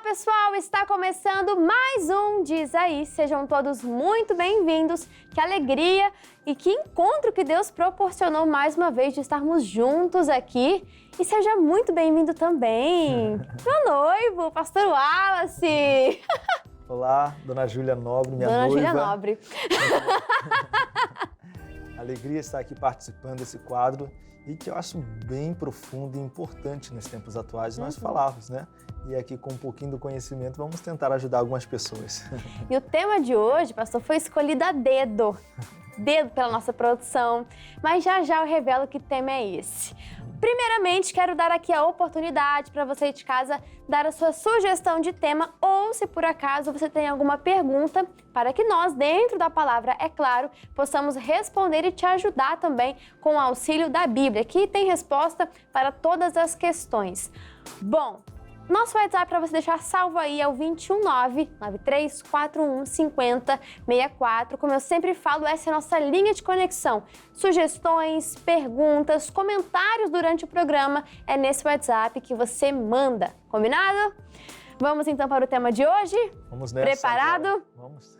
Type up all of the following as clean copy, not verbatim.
pessoal, está começando mais um Diz Aí. Sejam todos muito bem-vindos. Que alegria e que encontro que Deus proporcionou mais uma vez de estarmos juntos aqui. E seja muito bem-vindo também, meu noivo, pastor Wallace. Olá, dona Júlia Nobre, minha noiva. Dona Júlia Nobre. Alegria estar aqui participando desse quadro e que eu acho bem profundo e importante nos tempos atuais nós falarmos, né? E aqui com um pouquinho do conhecimento vamos tentar ajudar algumas pessoas. E o tema de hoje, pastor, foi escolhido a dedo pela nossa produção, mas já eu revelo que tema é esse. Primeiramente, quero dar aqui a oportunidade para você de casa dar a sua sugestão de tema ou, se por acaso você tem alguma pergunta, para que nós, dentro da palavra, é claro, possamos responder e te ajudar também com o auxílio da Bíblia, que tem resposta para todas as questões. Bom, nosso WhatsApp para você deixar salvo aí é o 219-9341-5064. Como eu sempre falo, essa é a nossa linha de conexão. Sugestões, perguntas, comentários durante o programa, é nesse WhatsApp que você manda. Combinado? Vamos então para o tema de hoje? Vamos nessa. Preparado? Agora. Vamos.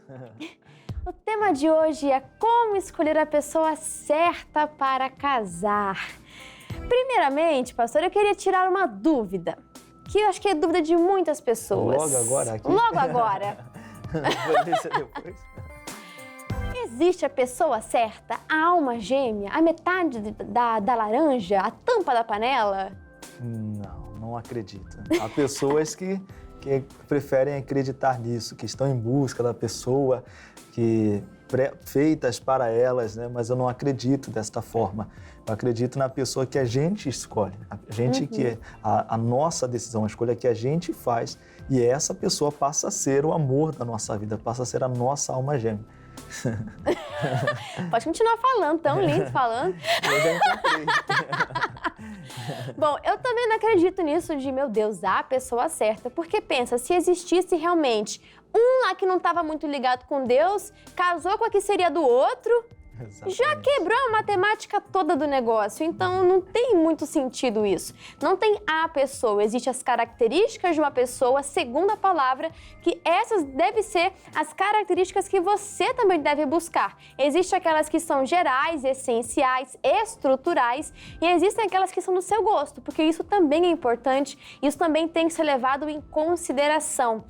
O tema de hoje é como escolher a pessoa certa para casar. Primeiramente, pastor, eu queria tirar uma dúvida, que eu acho que é dúvida de muitas pessoas. Logo agora aqui? Logo agora. Vou deixar depois. Existe a pessoa certa, a alma gêmea, a metade da laranja, a tampa da panela? Não acredito. Há pessoas que preferem acreditar nisso, que estão em busca da pessoa, feitas para elas, né? Mas eu não acredito desta forma. Eu acredito na pessoa que a gente escolhe, a gente que a nossa decisão, a escolha que a gente faz, e essa pessoa passa a ser o amor da nossa vida, passa a ser a nossa alma gêmea. Pode continuar falando, tão lindo falando. Eu já encontrei. Bom, eu também não acredito nisso de, meu Deus, a pessoa certa, porque pensa, se existisse realmente um lá que não estava muito ligado com Deus, casou com a que seria do outro, Exatamente. já quebrou a matemática toda do negócio, então não tem muito sentido isso. Não tem a pessoa, existem as características de uma pessoa, segundo a palavra, que essas devem ser as características que você também deve buscar. Existem aquelas que são gerais, essenciais, estruturais, e existem aquelas que são do seu gosto, porque isso também é importante, isso também tem que ser levado em consideração.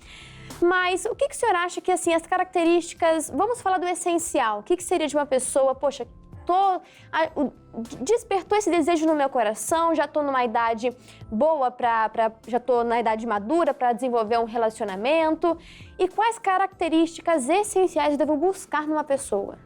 Mas o que o senhor acha que, assim, as características... Vamos falar do essencial. O que seria de uma pessoa, poxa, despertou esse desejo no meu coração, já estou numa idade boa, já estou na idade madura para desenvolver um relacionamento. E quais características essenciais eu devo buscar numa pessoa?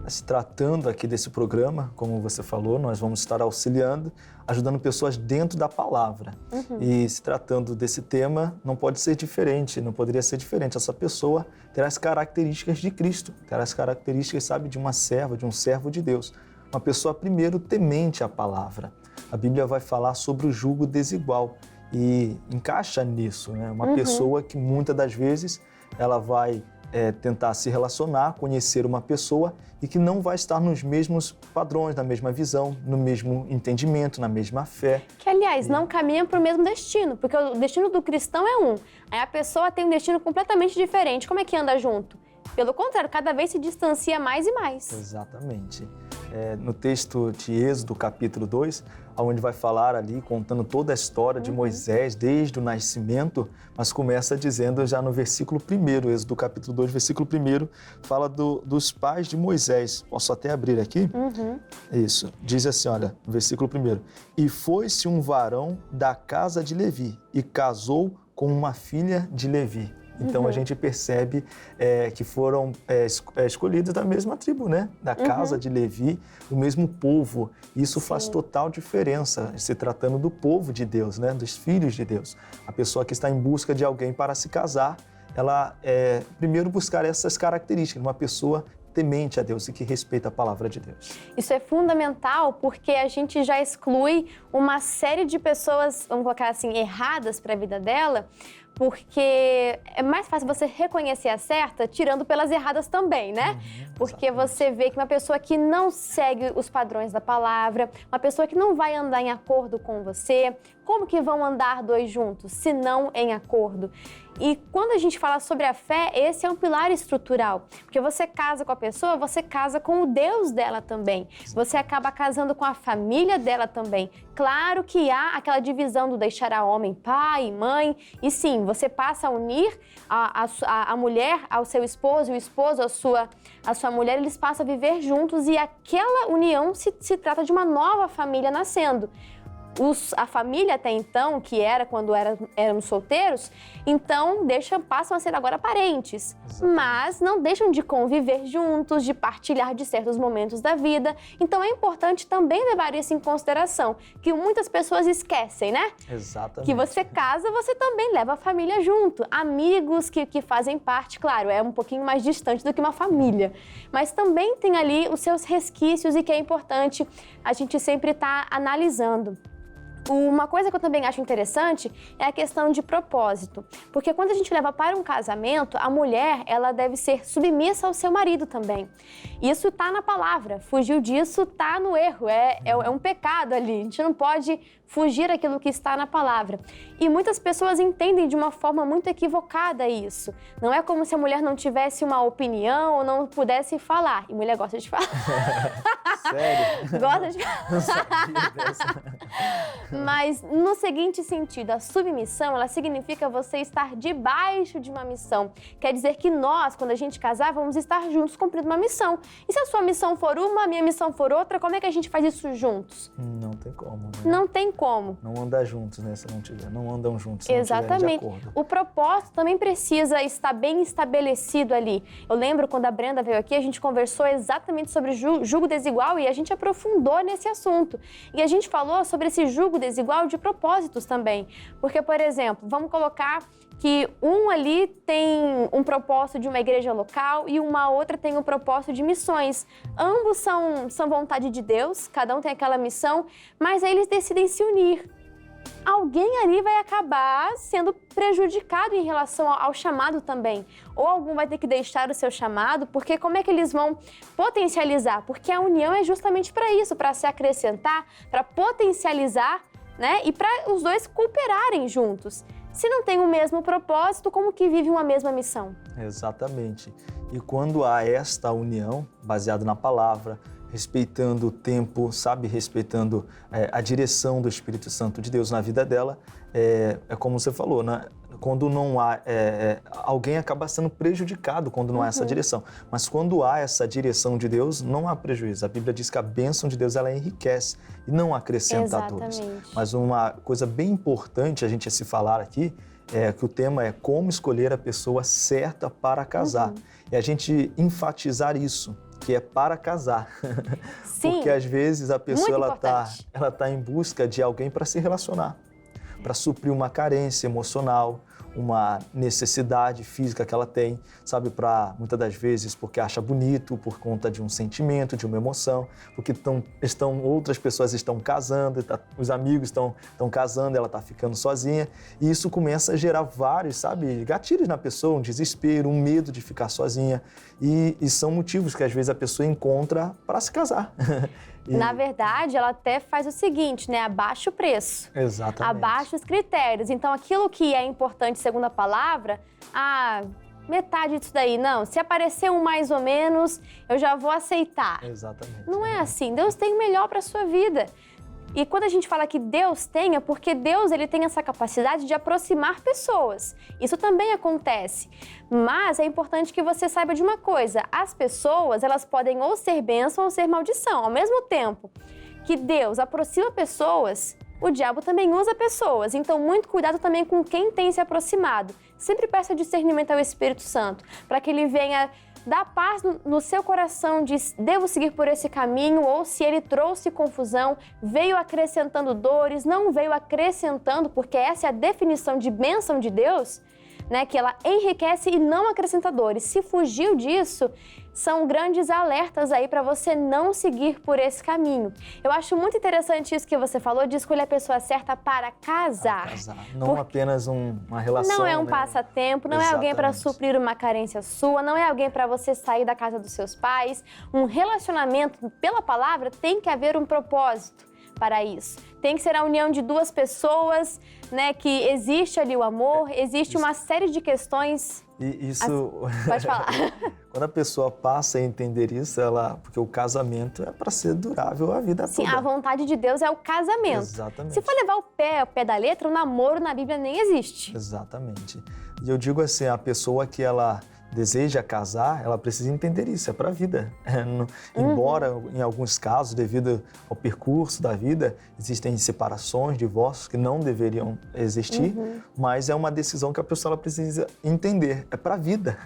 Se tratando aqui desse programa, como você falou, nós vamos estar auxiliando, ajudando pessoas dentro da palavra. E se tratando desse tema, não pode ser diferente, não poderia ser diferente. Essa pessoa terá as características de Cristo, terá as características, sabe, de uma serva, de um servo de Deus. Uma pessoa, primeiro, temente à palavra. A Bíblia vai falar sobre o jugo desigual e encaixa nisso, né? Uma pessoa que muitas das vezes ela vai tentar se relacionar, conhecer uma pessoa e que não vai estar nos mesmos padrões, na mesma visão, no mesmo entendimento, na mesma fé. Que, aliás, não caminham para o mesmo destino, porque o destino do cristão é um. Aí a pessoa tem um destino completamente diferente. Como é que anda junto? Pelo contrário, cada vez se distancia mais e mais. Exatamente. No texto de Êxodo, capítulo 2, onde vai falar ali, contando toda a história de Moisés, desde o nascimento, mas começa dizendo já no versículo 1, Êxodo, capítulo 2, versículo 1, fala dos pais de Moisés. Posso até abrir aqui? Isso. Diz assim, olha, no versículo 1. E foi-se um varão da casa de Levi e casou com uma filha de Levi. Então a gente percebe que foram escolhidos da mesma tribo, né? Da casa de Levi, do mesmo povo. Isso faz total diferença, se tratando do povo de Deus, né? Dos filhos de Deus. A pessoa que está em busca de alguém para se casar, ela primeiro buscar essas características, uma pessoa temente a Deus e que respeita a palavra de Deus. Isso é fundamental porque a gente já exclui uma série de pessoas, vamos colocar assim, erradas para a vida dela, porque é mais fácil você reconhecer a certa tirando pelas erradas também, né? Porque você vê que uma pessoa que não segue os padrões da palavra, uma pessoa que não vai andar em acordo com você, como que vão andar dois juntos, se não em acordo? E quando a gente fala sobre a fé, esse é um pilar estrutural. Porque você casa com a pessoa, você casa com o Deus dela também. Você acaba casando com a família dela também. Claro que há aquela divisão do deixará homem, pai e mãe. E sim, você passa a unir a mulher ao seu esposo e o esposo à sua mulher. Eles passam a viver juntos e aquela união se trata de uma nova família nascendo. A família até então, que era quando éramos solteiros, então passam a ser agora parentes. Exatamente. Mas não deixam de conviver juntos, de partilhar de certos momentos da vida. Então é importante também levar isso em consideração, que muitas pessoas esquecem, né? Exatamente. Que você casa, você também leva a família junto. Amigos que fazem parte, claro, é um pouquinho mais distante do que uma família. Mas também tem ali os seus resquícios e que é importante a gente sempre estar analisando. Uma coisa que eu também acho interessante é a questão de propósito, porque quando a gente leva para um casamento, a mulher ela deve ser submissa ao seu marido também. Isso está na palavra, fugiu disso está no erro, é um pecado ali, a gente não pode fugir daquilo que está na palavra. E muitas pessoas entendem de uma forma muito equivocada isso. Não é como se a mulher não tivesse uma opinião ou não pudesse falar. E mulher gosta de falar. Sério? Gosta de falar. Não sabia dessa. Mas no seguinte sentido, a submissão, ela significa você estar debaixo de uma missão. Quer dizer que nós, quando a gente casar, vamos estar juntos cumprindo uma missão. E se a sua missão for uma, a minha missão for outra, como é que a gente faz isso juntos? Não tem como, né? Não tem como. Não andar juntos, né? Se não tiver. Não andam juntos se não Exatamente. tiverem de acordo. O propósito também precisa estar bem estabelecido ali. Eu lembro quando a Brenda veio aqui, a gente conversou exatamente sobre jugo desigual e a gente aprofundou nesse assunto. E a gente falou sobre esse jugo desigual de propósitos também. Porque, por exemplo, vamos colocar que um ali tem um propósito de uma igreja local e uma outra tem um propósito de missões. Ambos são vontade de Deus, cada um tem aquela missão, mas aí eles decidem se unir. Alguém ali vai acabar sendo prejudicado em relação ao chamado também. Ou algum vai ter que deixar o seu chamado, porque como é que eles vão potencializar? Porque a união é justamente para isso, para se acrescentar, para potencializar, né? E para os dois cooperarem juntos. Se não tem o mesmo propósito, como que vive uma mesma missão? Exatamente. E quando há esta união, baseada na palavra, respeitando o tempo, sabe? Respeitando a direção do Espírito Santo de Deus na vida dela, é como você falou, né? Quando não há, alguém acaba sendo prejudicado quando não há essa direção. Mas quando há essa direção de Deus, não há prejuízo. A Bíblia diz que a bênção de Deus, ela enriquece e não acrescenta dores. Mas uma coisa bem importante a gente se falar aqui, é que o tema é como escolher a pessoa certa para casar. E a gente enfatizar isso, que é para casar. Sim. Porque às vezes a pessoa ela tá em busca de alguém para se relacionar, para suprir uma carência emocional, uma necessidade física que ela tem, sabe, muitas das vezes porque acha bonito, por conta de um sentimento, de uma emoção, porque outras pessoas estão casando, os amigos estão casando, ela está ficando sozinha, e isso começa a gerar vários, sabe, gatilhos na pessoa, um desespero, um medo de ficar sozinha, e são motivos que às vezes a pessoa encontra para se casar. Na verdade, ela até faz o seguinte, né? Abaixa o preço. Exatamente. Abaixa os critérios. Então, aquilo que é importante segundo a palavra, metade disso daí, não. Se aparecer um mais ou menos, eu já vou aceitar. Exatamente. Não é assim. Deus tem o melhor para a sua vida. E quando a gente fala que Deus tem, é porque Deus ele tem essa capacidade de aproximar pessoas. Isso também acontece. Mas é importante que você saiba de uma coisa. As pessoas, elas podem ou ser bênção ou ser maldição. Ao mesmo tempo que Deus aproxima pessoas, o diabo também usa pessoas. Então, muito cuidado também com quem tem se aproximado. Sempre peça discernimento ao Espírito Santo, para que ele venha dar paz no seu coração de devo seguir por esse caminho, ou se ele trouxe confusão, veio acrescentando dores, não veio acrescentando, porque essa é a definição de bênção de Deus, né? Que ela enriquece e não acrescenta dores. Se fugiu disso, são grandes alertas aí para você não seguir por esse caminho. Eu acho muito interessante isso que você falou, de escolher a pessoa certa para casar. Não apenas uma relação. Não é um passatempo, não é alguém para suprir uma carência sua, não é alguém para você sair da casa dos seus pais. Um relacionamento, pela palavra, tem que haver um propósito. para isso. Tem que ser a união de duas pessoas, né? Que existe ali o amor, existe uma série de questões. E isso... Pode falar. Quando a pessoa passa a entender isso, porque o casamento é para ser durável a vida toda. Sim, a vontade de Deus é o casamento. Exatamente. Se for levar ao pé da letra, o namoro na Bíblia nem existe. Exatamente. E eu digo assim, a pessoa que ela deseja casar, ela precisa entender isso, é para a vida. Embora, em alguns casos, devido ao percurso da vida, existem separações, divórcios que não deveriam existir, mas é uma decisão que a pessoa ela precisa entender, é para a vida.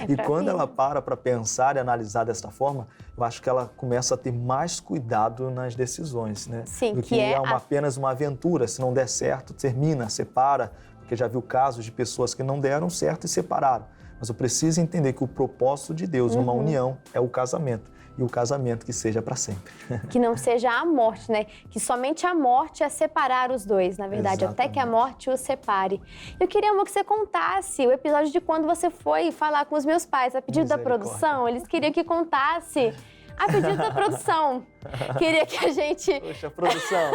E quando ela para pensar e analisar dessa forma, eu acho que ela começa a ter mais cuidado nas decisões, né? Sim, do que apenas uma aventura, se não der certo, termina, separa, porque já viu casos de pessoas que não deram certo e separaram. Mas eu preciso entender que o propósito de Deus numa união é o casamento. E o casamento que seja para sempre. Que não seja a morte, né? Que somente a morte é separar os dois, na verdade. Exatamente. Até que a morte os separe. Eu queria, amor, que você contasse o episódio de quando você foi falar com os meus pais. A pedido da produção, eles queriam que contasse. A pedido da produção. Queria que a gente... Poxa, produção...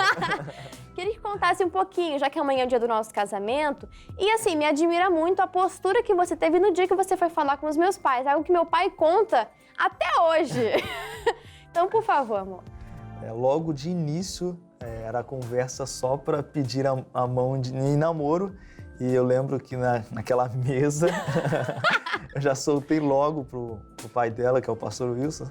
Queria que contasse um pouquinho, já que amanhã é o dia do nosso casamento. E assim, me admira muito a postura que você teve no dia que você foi falar com os meus pais. Algo que meu pai conta até hoje. Então, por favor, amor. Logo de início, era a conversa só para pedir a mão em namoro. E eu lembro que naquela mesa, eu já soltei logo pro pai dela, que é o pastor Wilson.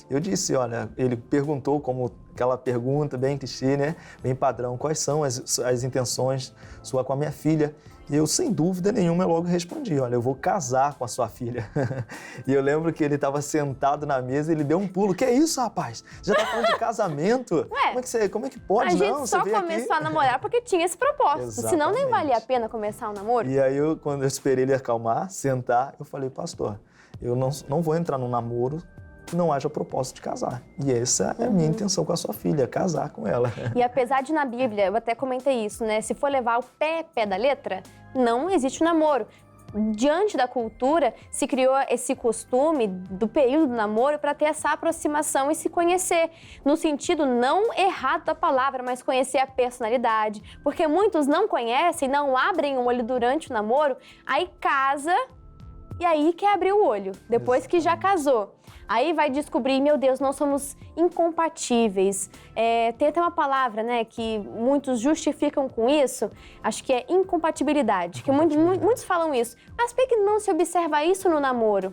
Eu disse, olha, ele perguntou como aquela pergunta bem clichê, né? Bem padrão, quais são as intenções sua com a minha filha? E eu, sem dúvida nenhuma, eu logo respondi, olha, eu vou casar com a sua filha. E eu lembro que ele estava sentado na mesa e ele deu um pulo. Que é isso, rapaz? Já tá falando de casamento? Ué, como é que pode? A gente só começou a namorar porque tinha esse propósito. Exatamente. Senão nem valia a pena começar o namoro. E aí, quando eu esperei ele acalmar, sentar, eu falei, pastor, eu não vou entrar num namoro que não haja propósito de casar. E essa é a minha intenção com a sua filha, casar com ela. E apesar de na Bíblia, eu até comentei isso, né? Se for levar o pé da letra, não existe o namoro. Diante da cultura, se criou esse costume do período do namoro para ter essa aproximação e se conhecer, no sentido não errado da palavra, mas conhecer a personalidade. Porque muitos não conhecem, não abrem o olho durante o namoro, aí casa e aí quer abrir o olho, depois que já casou. Aí vai descobrir, meu Deus, nós somos incompatíveis. Tem até uma palavra, né, que muitos justificam com isso, acho que é incompatibilidade, que muitos falam isso. Mas por que não se observa isso no namoro?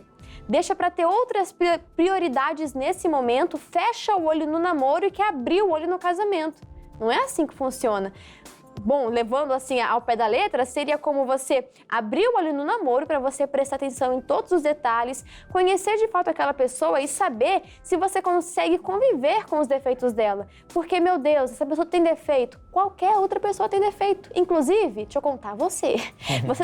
Deixa para ter outras prioridades nesse momento, fecha o olho no namoro e quer abrir o olho no casamento. Não é assim que funciona. Bom, levando assim ao pé da letra, seria como você abrir o olho no namoro para você prestar atenção em todos os detalhes, conhecer de fato aquela pessoa e saber se você consegue conviver com os defeitos dela. Porque, meu Deus, essa pessoa tem defeito, qualquer outra pessoa tem defeito. Inclusive, deixa eu contar, você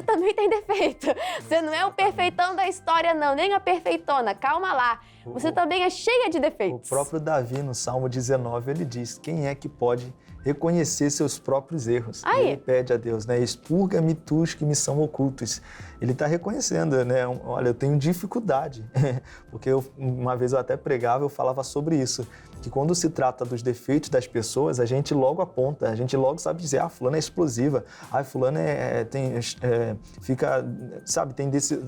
também tem defeito. Você não é o perfeitão da história não, nem a perfeitona, calma lá. Você também é cheia de defeitos. O próprio Davi, no Salmo 19, ele diz, quem é que pode reconhecer seus próprios erros? Ele pede a Deus, né? Expurga-me tus que me são ocultos. Ele está reconhecendo, né? Olha, eu tenho dificuldade, porque uma vez eu até pregava, eu falava sobre isso, que quando se trata dos defeitos das pessoas, a gente logo aponta, a gente logo sabe dizer, fulana é explosiva, fulana tem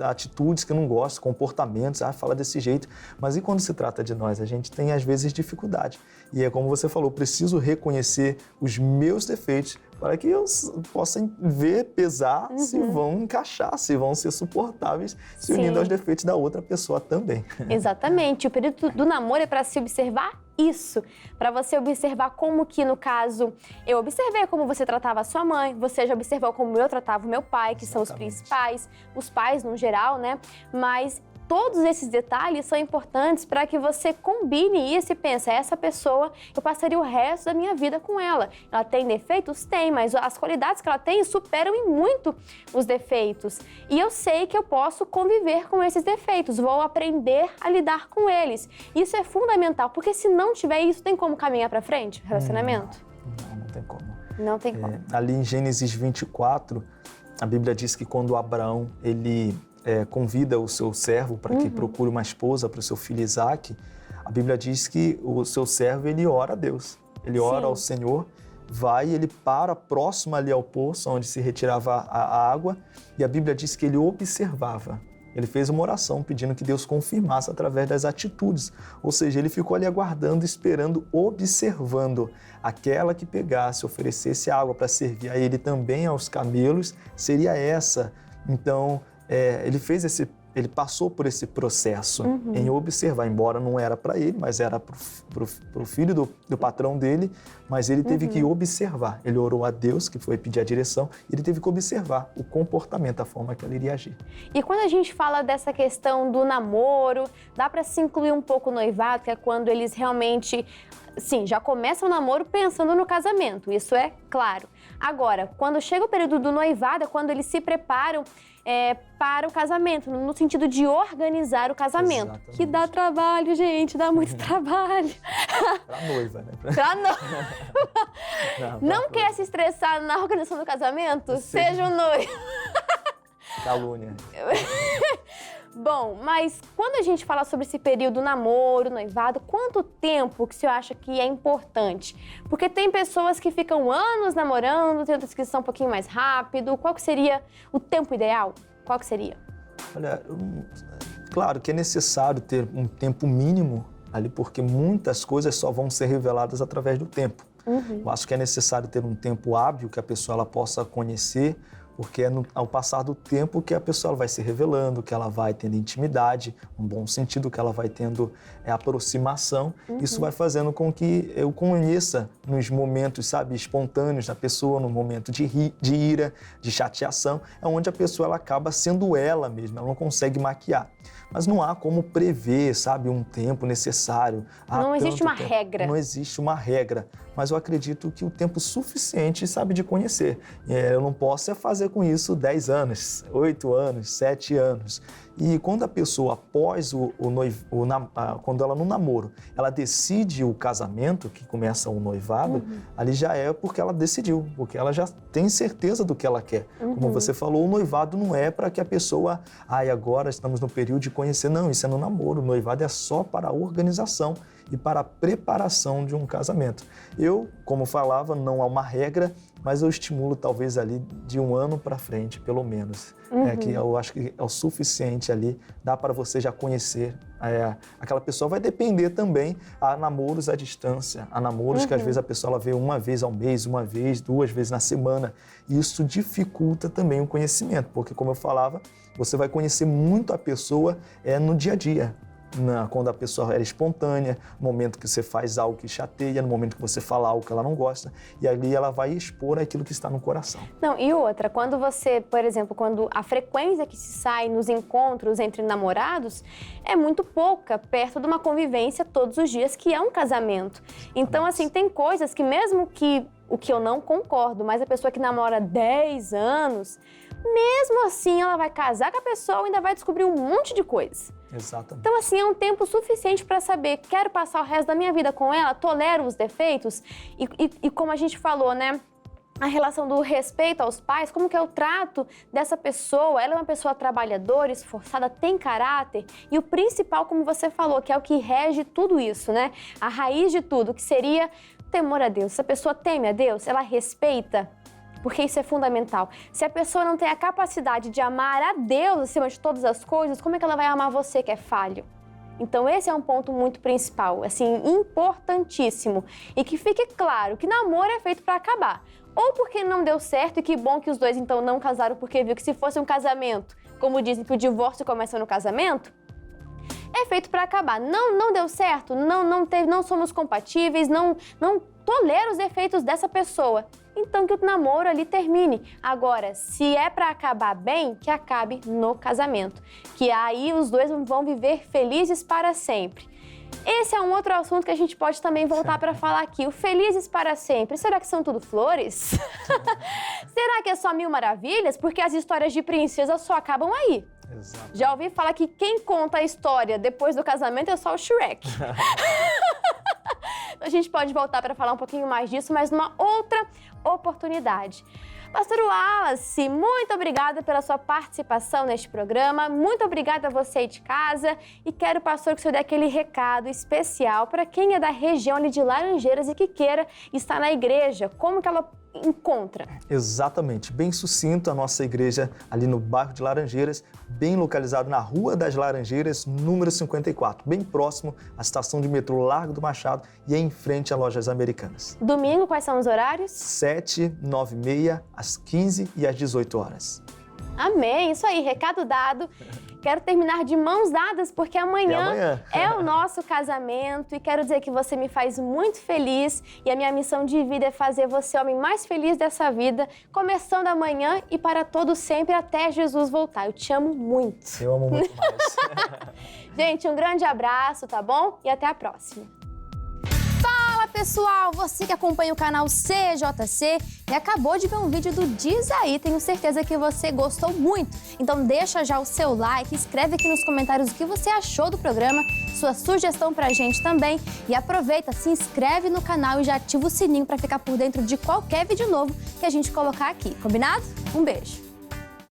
atitudes que eu não gosto, comportamentos, fala desse jeito. Mas e quando se trata de nós? A gente tem, às vezes, dificuldade. E é como você falou, preciso reconhecer os meus defeitos para que eu possa ver, pesar se vão encaixar, se vão ser suportáveis, se unindo aos defeitos da outra pessoa também. Exatamente. O período do namoro é para se observar isso, para você observar como que, no caso, eu observei como você tratava a sua mãe, você já observou como eu tratava o meu pai, que são os principais, os pais no geral, né? Mas todos esses detalhes são importantes para que você combine isso e pense, essa pessoa, eu passaria o resto da minha vida com ela. Ela tem defeitos? Tem, mas as qualidades que ela tem superam em muito os defeitos. E eu sei que eu posso conviver com esses defeitos, vou aprender a lidar com eles. Isso é fundamental, porque se não tiver isso, tem como caminhar para frente o relacionamento? Não tem como. Não tem como. Ali em Gênesis 24, a Bíblia diz que quando Abraão, ele convida o seu servo para que procure uma esposa para o seu filho Isaque, a Bíblia diz que o seu servo, ele ora a Deus. Ele ora Sim. ao Senhor, ele para próximo ali ao poço, onde se retirava a água, e a Bíblia diz que ele observava. Ele fez uma oração pedindo que Deus confirmasse através das atitudes. Ou seja, ele ficou ali aguardando, esperando, observando. Aquela que pegasse, oferecesse água para servir a ele também aos camelos, seria essa. Então, ele passou por esse processo em observar, embora não era para ele, mas era para o filho do patrão dele, mas ele teve que observar. Ele orou a Deus, que foi pedir a direção, e ele teve que observar o comportamento, a forma que ele iria agir. E quando a gente fala dessa questão do namoro, dá para se incluir um pouco o noivado, que é quando eles realmente, sim, já começam o namoro pensando no casamento, isso é claro. Agora, quando chega o período do noivado, é quando eeles se preparam para o casamento, no sentido de organizar o casamento. Exatamente. Que dá trabalho, gente, dá muito trabalho. Pra noiva, né? Pra noiva. Não quer se estressar na organização do casamento? Seja um noivo. Calúnia. Bom, mas quando a gente fala sobre esse período namoro, noivado, quanto tempo que o senhor acha que é importante? Porque tem pessoas que ficam anos namorando, tem outras que são um pouquinho mais rápido. Qual que seria o tempo ideal? Qual que seria? Olha, claro que é necessário ter um tempo mínimo ali, porque muitas coisas só vão ser reveladas através do tempo. Eu acho que é necessário ter um tempo hábil que a pessoa ela possa conhecer, porque é ao passar do tempo que a pessoa ela vai se revelando, que ela vai tendo intimidade, um bom sentido, que ela vai tendo aproximação. Isso vai fazendo com que eu conheça nos momentos, sabe, espontâneos da pessoa, no momento de ira, de chateação, é onde a pessoa ela acaba sendo ela mesma, ela não consegue maquiar. Mas não há como prever, sabe, um tempo necessário. Não existe uma regra. Não existe uma regra, mas eu acredito que o tempo suficiente, sabe, de conhecer. Eu não posso fazer com isso 10 anos, 8 anos, 7 anos. E quando a pessoa, após quando ela no namoro, ela decide o casamento, que começa o noivado, ali já é porque ela decidiu, porque ela já tem certeza do que ela quer. Como você falou, o noivado não é para que a pessoa, agora estamos no período de conhecer. Não, isso é no namoro. O noivado é só para a organização e para a preparação de um casamento. Eu, como falava, não há uma regra, mas eu estimulo talvez ali de 1 ano para frente, pelo menos. Que eu acho que é o suficiente ali, dá para você já conhecer. Aquela pessoa vai depender também a namoros à distância, a namoros que às vezes a pessoa ela vê uma vez ao mês, uma vez, 2 vezes na semana. E isso dificulta também o conhecimento, porque como eu falava, você vai conhecer muito a pessoa no dia a dia. Quando a pessoa é espontânea, no momento que você faz algo que chateia, no momento que você fala algo que ela não gosta, e ali ela vai expor aquilo que está no coração. Não, e outra, quando você, por exemplo, quando a frequência que se sai nos encontros entre namorados é muito pouca, perto de uma convivência todos os dias, que é um casamento. Então, assim, tem coisas que mesmo que o que eu não concordo, mas a pessoa que namora 10 anos, mesmo assim ela vai casar com a pessoa e ainda vai descobrir um monte de coisa. Exatamente. Então, assim, é um tempo suficiente para saber, quero passar o resto da minha vida com ela, tolero os defeitos e como a gente falou, né? A relação do respeito aos pais, como que é o trato dessa pessoa, ela é uma pessoa trabalhadora, esforçada, tem caráter e o principal, como você falou, que é o que rege tudo isso, né? A raiz de tudo, que seria temor a Deus. Se a pessoa teme a Deus, ela respeita, porque isso é fundamental. Se a pessoa não tem a capacidade de amar a Deus acima de todas as coisas, como é que ela vai amar você que é falho? Então esse é um ponto muito principal, assim, importantíssimo. E que fique claro que namoro é feito para acabar. Ou porque não deu certo, e que bom que os dois então não casaram, porque viu que se fosse um casamento, como dizem que o divórcio começa no casamento, é feito para acabar. Não deu certo, não somos compatíveis, não tolero os defeitos dessa pessoa. Então que o namoro ali termine. Agora, se é para acabar bem, que acabe no casamento. Que aí os dois vão viver felizes para sempre. Esse é um outro assunto que a gente pode também voltar para falar aqui. O felizes para sempre. Será que são tudo flores? Será que é só 1000 maravilhas? Porque as histórias de princesa só acabam aí. Exato. Já ouvi falar que quem conta a história depois do casamento é só o Shrek. A gente pode voltar para falar um pouquinho mais disso, mas numa outra oportunidade. Pastor Wallace, muito obrigada pela sua participação neste programa, muito obrigada a você aí de casa e quero, pastor, que o senhor dê aquele recado especial para quem é da região ali de Laranjeiras e que queira estar na igreja, como que ela encontra? Exatamente, bem sucinto, a nossa igreja ali no bairro de Laranjeiras, bem localizado na Rua das Laranjeiras, número 54, bem próximo à estação de metrô Largo do Machado e em frente a Lojas Americanas. Domingo, quais são os horários? 7, 9 e meia, às 15 e às 18 horas. Amém, isso aí, recado dado. Quero terminar de mãos dadas, porque amanhã é o nosso casamento e quero dizer que você me faz muito feliz e a minha missão de vida é fazer você o homem mais feliz dessa vida, começando amanhã e para todo sempre até Jesus voltar. Eu te amo muito. Eu amo muito mais. Gente, um grande abraço, tá bom? E até a próxima. Fala, pessoal! Você que acompanha o canal CJC e acabou de ver um vídeo do Diz Aí, tenho certeza que você gostou muito. Então deixa já o seu like, escreve aqui nos comentários o que você achou do programa, sua sugestão pra gente também e aproveita, se inscreve no canal e já ativa o sininho para ficar por dentro de qualquer vídeo novo que a gente colocar aqui, combinado? Um beijo!